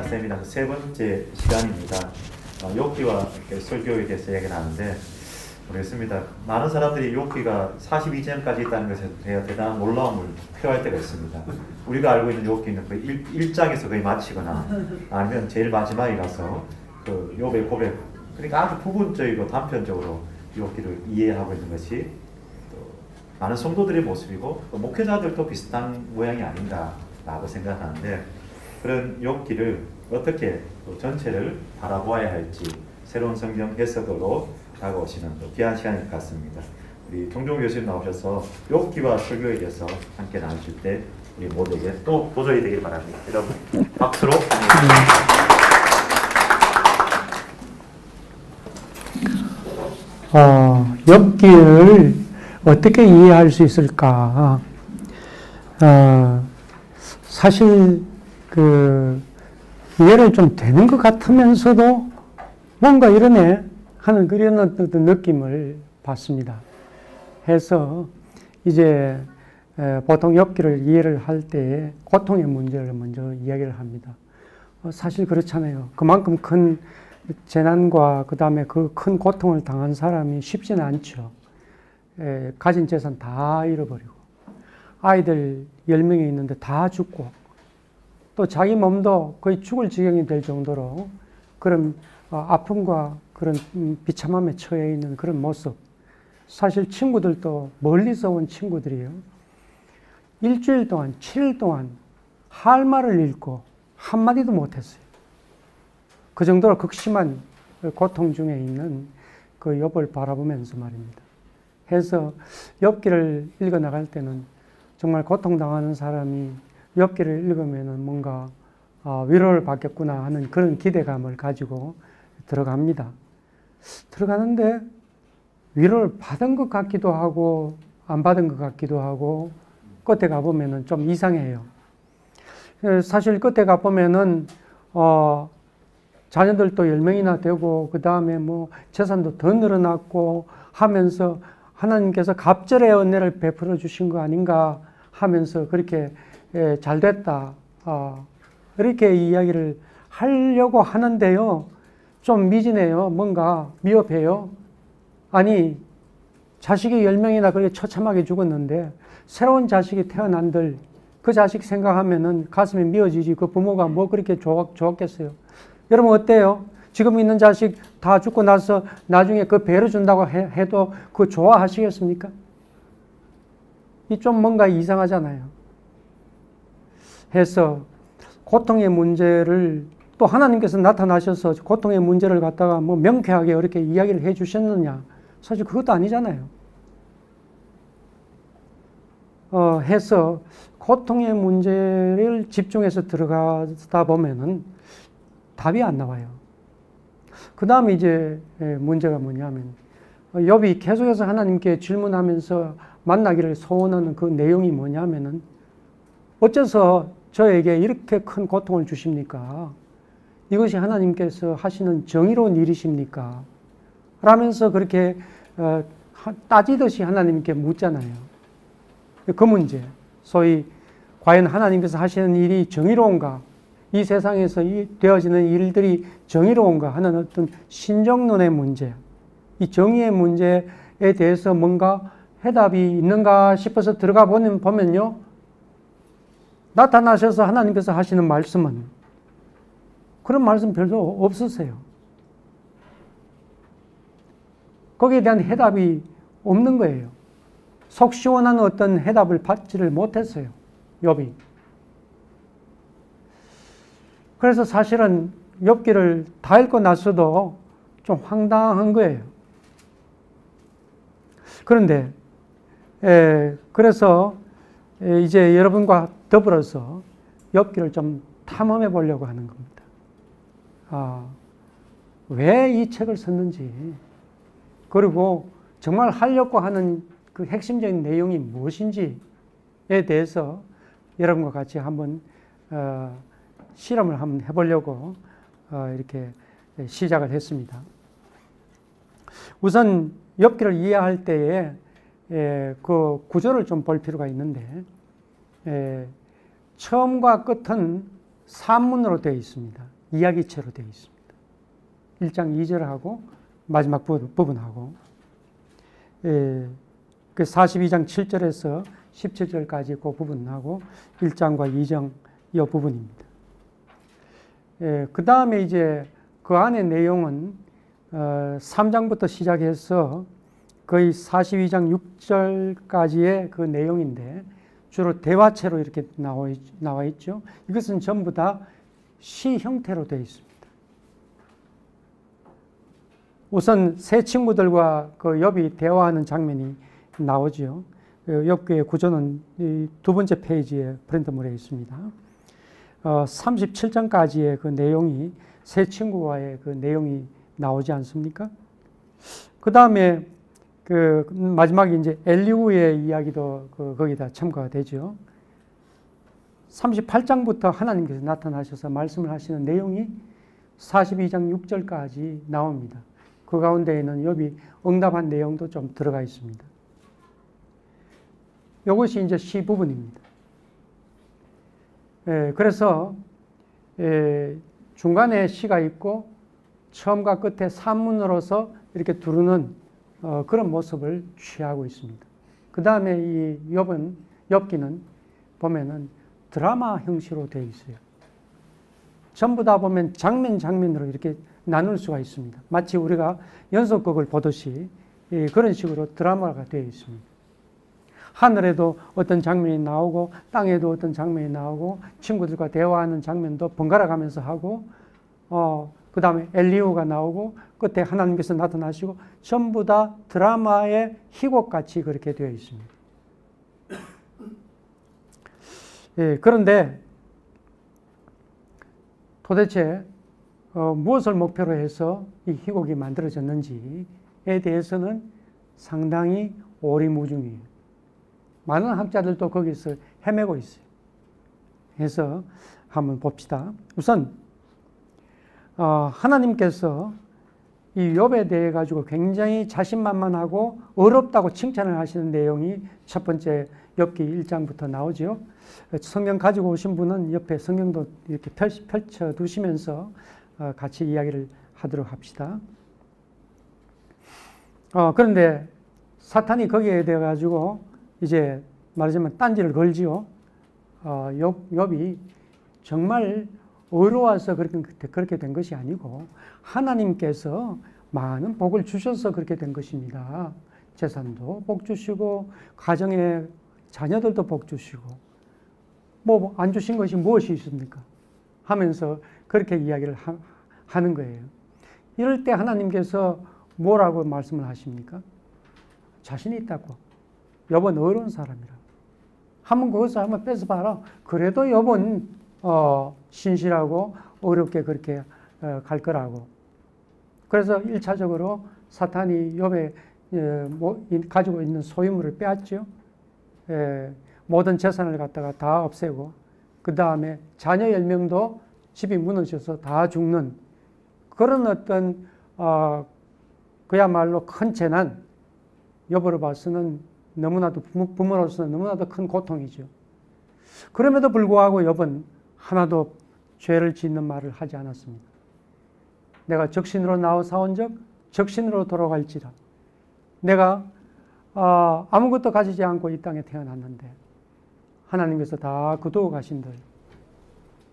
세미나 세 번째 시간입니다. 욥기와 설교에 대해서 얘기를 하는데 모르겠습니다. 많은 사람들이 욥기가 42장까지 있다는 것에 대해 대단한 놀라움을 표할 때가 있습니다. 우리가 알고 있는 욥기는 거의 1장에서 거의 마치거나 아니면 제일 마지막에 가서 그 욥의 고백, 그러니까 아주 부분적이고 단편적으로 욥기를 이해하고 있는 것이 또 많은 성도들의 모습이고 또 목회자들도 비슷한 모양이 아닌가라고 생각하는데, 그런 욥기를 어떻게 또 전체를 바라보아야 할지 새로운 성경 해석으로 다가오시는 또 귀한 시간일 것 같습니다. 우리 정종 교수님 나오셔서 욥기와 설교에 대해서 함께 나누실 때 우리 모두에게 또 도전이 되길 바랍니다. 여러분 박수로 욥기를 어떻게 이해할 수 있을까? 사실 이해를 좀 되는 것 같으면서도 뭔가 이러네 하는 그런 어떤 느낌을 받습니다. 해서 이제 보통 욥기를 이해를 할 때 고통의 문제를 먼저 이야기를 합니다. 사실 그렇잖아요. 그만큼 큰 재난과 그 다음에 그 큰 고통을 당한 사람이 쉽지는 않죠. 가진 재산 다 잃어버리고 아이들 10명이 있는데 다 죽고 또 자기 몸도 거의 죽을 지경이 될 정도로 그런 아픔과 그런 비참함에 처해 있는 그런 모습. 사실 친구들도 멀리서 온 친구들이에요. 일주일 동안, 7일 동안 할 말을 잃고 한마디도 못했어요. 그 정도로 극심한 고통 중에 있는 그 욥을 바라보면서 말입니다. 해서 욥기를 읽어 나갈 때는 정말 고통당하는 사람이 욥기를 읽으면 뭔가 위로를 받겠구나 하는 그런 기대감을 가지고 들어갑니다. 들어가는데 위로를 받은 것 같기도 하고 안 받은 것 같기도 하고 끝에 가보면 좀 이상해요. 사실 끝에 가보면 자녀들도 10명이나 되고 그 다음에 뭐 재산도 더 늘어났고 하면서 하나님께서 갑절의 은혜를 베풀어 주신 거 아닌가 하면서 그렇게 잘 됐다 이렇게 이야기를 하려고 하는데요, 좀 미진해요. 뭔가 미흡해요. 아니, 자식이 10명이나 그렇게 처참하게 죽었는데 새로운 자식이 태어난들 그 자식 생각하면은 가슴이 미어지지. 그 부모가 뭐 그렇게 좋았겠어요. 여러분 어때요? 지금 있는 자식 다 죽고 나서 나중에 그 배를 준다고 해도 그거 좋아하시겠습니까? 이 좀 뭔가 이상하잖아요. 해서 고통의 문제를 또 하나님께서 나타나셔서 고통의 문제를 갖다가 뭐 명쾌하게 이렇게 이야기를 해 주셨느냐? 사실 그것도 아니잖아요. 해서 고통의 문제를 집중해서 들어가다 보면은 답이 안 나와요. 그 다음에 이제 문제가 뭐냐면 욥이 계속해서 하나님께 질문하면서 만나기를 소원하는 그 내용이 뭐냐면은 어째서 저에게 이렇게 큰 고통을 주십니까? 이것이 하나님께서 하시는 정의로운 일이십니까? 라면서 그렇게 따지듯이 하나님께 묻잖아요. 그 문제, 소위 과연 하나님께서 하시는 일이 정의로운가? 이 세상에서 되어지는 일들이 정의로운가 하는 어떤 신정론의 문제, 이 정의의 문제에 대해서 뭔가 해답이 있는가 싶어서 들어가 보면요, 나타나셔서 하나님께서 하시는 말씀은 그런 말씀 별로 없으세요. 거기에 대한 해답이 없는 거예요. 속 시원한 어떤 해답을 받지를 못했어요, 욥이. 그래서 사실은 욥기를 다 읽고 나서도 좀 황당한 거예요. 그런데 그래서 이제 여러분과 더불어서 욥기를 좀 탐험해 보려고 하는 겁니다. 왜 이 책을 썼는지, 그리고 정말 하려고 하는 그 핵심적인 내용이 무엇인지에 대해서 여러분과 같이 한번 실험을 한번 해보려고 이렇게 시작을 했습니다. 우선 욥기를 이해할 때에 그 구조를 좀 볼 필요가 있는데 처음과 끝은 산문으로 되어 있습니다. 이야기체로 되어 있습니다. 1장 2절하고 마지막 부분하고 그 42장 7절에서 17절까지 그 부분하고 1장과 2장 이 부분입니다. 그 다음에 이제 그 안의 내용은 3장부터 시작해서 거의 42장 6절까지의 그 내용인데 주로 대화체로 이렇게 나와 있죠. 이것은 전부 다 시 형태로 되어 있습니다. 우선 세 친구들과 그 욥이 대화하는 장면이 나오죠. 욥기의 구조는 이 두 번째 페이지에 프린트물에 있습니다. 37장까지의 그 내용이 세 친구와의 그 내용이 나오지 않습니까? 그 다음에 그 마지막에 이제 엘리후의 이야기도 거기다 첨가가 되죠. 38장부터 하나님께서 나타나셔서 말씀을 하시는 내용이 42장 6절까지 나옵니다. 그 가운데에는 욥이 응답한 내용도 좀 들어가 있습니다. 이것이 이제 시 부분입니다. 그래서 중간에 시가 있고 처음과 끝에 산문으로서 이렇게 두르는 그런 모습을 취하고 있습니다. 그 다음에 이 욥기는 보면은 드라마 형식으로 되어 있어요. 전부 다 보면 장면으로 이렇게 나눌 수가 있습니다. 마치 우리가 연속극을 보듯이 그런 식으로 드라마가 되어 있습니다. 하늘에도 어떤 장면이 나오고 땅에도 어떤 장면이 나오고 친구들과 대화하는 장면도 번갈아 가면서 하고 그 다음에 엘리후가 나오고 끝에 하나님께서 나타나시고 전부 다 드라마의 희곡같이 그렇게 되어 있습니다. 그런데 도대체 무엇을 목표로 해서 이 희곡이 만들어졌는지에 대해서는 상당히 오리무중이에요. 많은 학자들도 거기서 헤매고 있어요. 그래서 한번 봅시다. 우선 하나님께서 이 욥에 대해 가지고 굉장히 자신만만하고 어렵다고 칭찬을 하시는 내용이 첫 번째 욥기 1장부터 나오죠. 성경 가지고 오신 분은 옆에 성경도 이렇게 펼쳐 두시면서 같이 이야기를 하도록 합시다. 그런데 사탄이 거기에 대해 가지고 이제 말하자면 딴지를 걸지요. 욥이 정말 어려워서 그렇게 된 것이 아니고 하나님께서 많은 복을 주셔서 그렇게 된 것입니다. 재산도 복 주시고 가정에 자녀들도 복 주시고 뭐 안 주신 것이 무엇이 있습니까? 하면서 그렇게 이야기를 하는 거예요. 이럴 때 하나님께서 뭐라고 말씀을 하십니까? 자신이 있다고. 욥은 어려운 사람이라. 한번 그것을 한번 뺏어봐라. 그래도 욥은 신실하고 어렵게 그렇게 갈 거라고. 그래서 1차적으로 사탄이 욥의 가지고 있는 소유물을 빼앗죠. 모든 재산을 갖다가 다 없애고 그 다음에 자녀 10명도 집이 무너져서 다 죽는 그런 어떤 그야말로 큰 재난, 욥으로 봐서는 너무나도 부모로서는 너무나도 큰 고통이죠. 그럼에도 불구하고 욥은 하나도 죄를 짓는 말을 하지 않았습니다. 내가 적신으로 나와 싸운즉 적신으로 돌아갈지라. 내가 아무것도 가지지 않고 이 땅에 태어났는데 하나님께서 다 거두어 가신들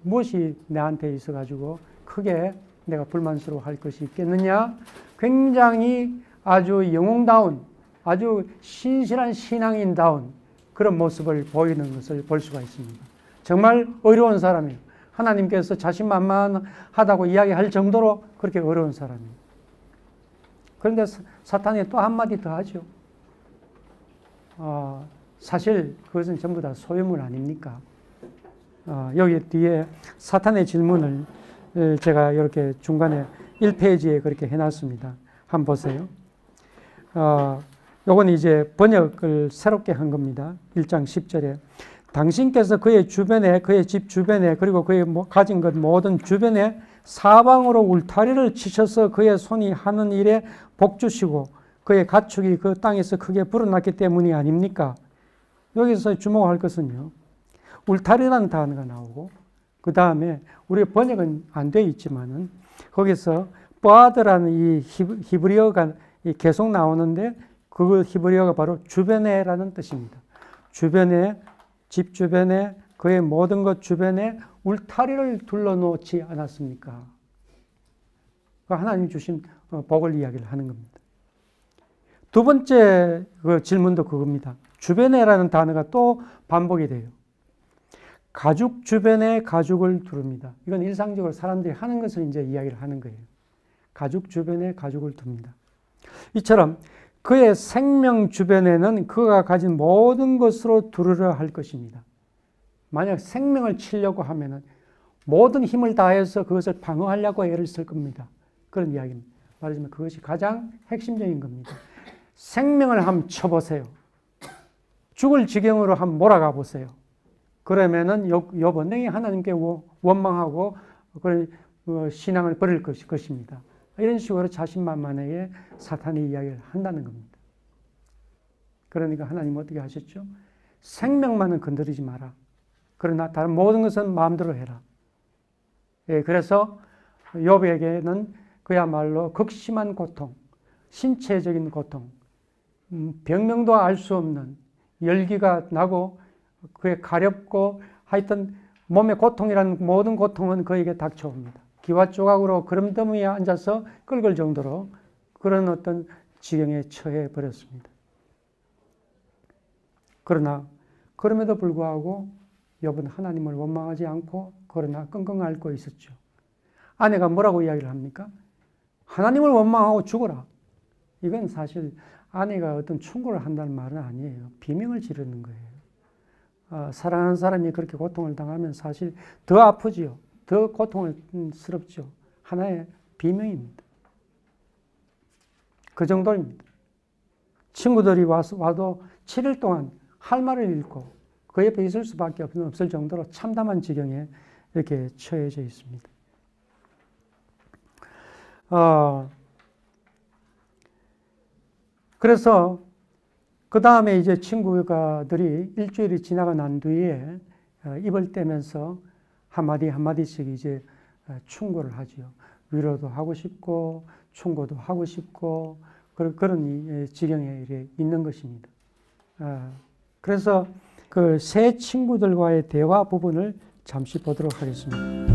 무엇이 내한테 있어가지고 크게 내가 불만스러워할 것이 있겠느냐. 굉장히 아주 영웅다운 아주 신실한 신앙인다운 그런 모습을 보이는 것을 볼 수가 있습니다. 정말 어려운 사람이에요. 하나님께서 자신만만하다고 이야기할 정도로 그렇게 어려운 사람이에요. 그런데 사탄이 또 한마디 더 하죠. 사실 그것은 전부 다 소유물 아닙니까? 여기 뒤에 사탄의 질문을 제가 이렇게 중간에 1페이지에 그렇게 해놨습니다. 한번 보세요. 요건 이제 번역을 새롭게 한 겁니다. 1장 10절에 당신께서 그의 주변에 그의 집 주변에 그리고 그의 가진 것 모든 주변에 사방으로 울타리를 치셔서 그의 손이 하는 일에 복 주시고 그의 가축이 그 땅에서 크게 불어났기 때문이 아닙니까? 여기서 주목할 것은요. 울타리라는 단어가 나오고 그 다음에 우리 번역은 안 되어 있지만은 거기서 빠드라는 이 히브리어가 계속 나오는데 그 히브리어가 바로 주변에라는 뜻입니다. 주변에, 집 주변에, 그의 모든 것 주변에 울타리를 둘러놓지 않았습니까? 하나님 주신 복을 이야기를 하는 겁니다. 두 번째 그 질문도 그겁니다. 주변에라는 단어가 또 반복이 돼요. 가죽 주변에 가죽을 두릅니다. 이건 일상적으로 사람들이 하는 것을 이제 이야기를 하는 거예요. 가죽 주변에 가죽을 둡니다. 이처럼 그의 생명 주변에는 그가 가진 모든 것으로 두르려 할 것입니다. 만약 생명을 치려고 하면은 모든 힘을 다해서 그것을 방어하려고 애를 쓸 겁니다. 그런 이야기입니다. 말하자면 그것이 가장 핵심적인 겁니다. 생명을 한번 쳐보세요. 죽을 지경으로 한번 몰아가 보세요. 그러면은 번능히 하나님께 원망하고 신앙을 버릴 것입니다. 이런 식으로 자신만만하게 사탄이 이야기를 한다는 겁니다. 그러니까 하나님 어떻게 하셨죠? 생명만은 건드리지 마라. 그러나 다른 모든 것은 마음대로 해라. 예, 그래서 욥에게는 그야말로 극심한 고통, 신체적인 고통, 병명도 알 수 없는 열기가 나고 그게 가렵고 하여튼 몸의 고통이라는 모든 고통은 그에게 닥쳐옵니다. 기와 조각으로 그름더미에 앉아서 끓을 정도로 그런 어떤 지경에 처해 버렸습니다. 그러나 그럼에도 불구하고 욥은 하나님을 원망하지 않고 그러나 끙끙 앓고 있었죠. 아내가 뭐라고 이야기를 합니까? 하나님을 원망하고 죽어라. 이건 사실 아내가 어떤 충고를 한다는 말은 아니에요. 비명을 지르는 거예요. 사랑하는 사람이 그렇게 고통을 당하면 사실 더 아프지요. 더 고통스럽죠. 하나의 비명입니다. 그 정도입니다. 친구들이 와도 7일 동안 할 말을 잃고 그 옆에 있을 수밖에 없을 정도로 참담한 지경에 이렇게 처해져 있습니다. 그래서 그 다음에 이제 친구들이 일주일이 지나가 난 뒤에 입을 떼면서 한마디씩 이제 충고를 하지요. 위로도 하고 싶고 충고도 하고 싶고 그런 지경에 있는 것입니다. 그래서 그 세 친구들과의 대화 부분을 잠시 보도록 하겠습니다.